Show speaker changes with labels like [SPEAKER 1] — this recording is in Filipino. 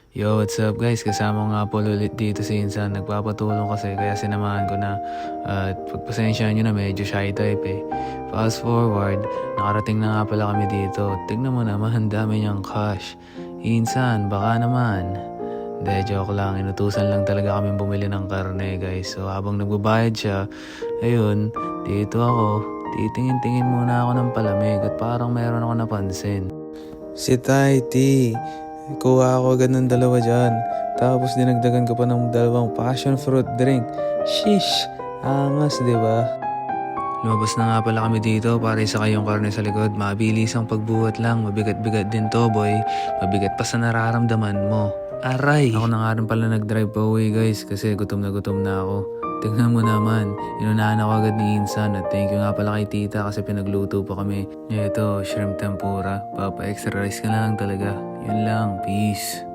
[SPEAKER 1] Yo, what's up guys? Kasama ko nga po ulit dito si Insan. Nagpapatulong kasi kaya sinamahan ko na. At pagpasensyahan nyo na medyo shy type eh. Fast forward, nakarating na nga pala kami dito. Tignan mo naman, ang dami niyang cash. Insan, baka naman. Hindi, joke lang. Inutusan lang talaga kami bumili ng karne guys. So habang nagbabayad siya, ayun, dito ako. Titingin-tingin muna ako ng palamig at parang meron ako napansin. Si Taiti. Kuha ako agad ng dalawa dyan. Tapos dinagdagan ko pa ng dalawang passion fruit drink. Sheesh! Angas, di ba? Lumabas na nga pala kami dito para isakay yung karne sa likod. Mabilis ang pagbuhat lang. Mabigat-bigat din to, boy. Mabigat pa sa nararamdaman mo. Aray! Ako na nga rin pala nag-drive pa uwi, guys. Kasi gutom na ako. Tingnan mo naman, inunahan ako agad ni Insan at thank you nga pala kay tita kasi pinagluto pa kami. Ito, shrimp tempura. Papa-extra rice ka na lang talaga. Yun lang, peace.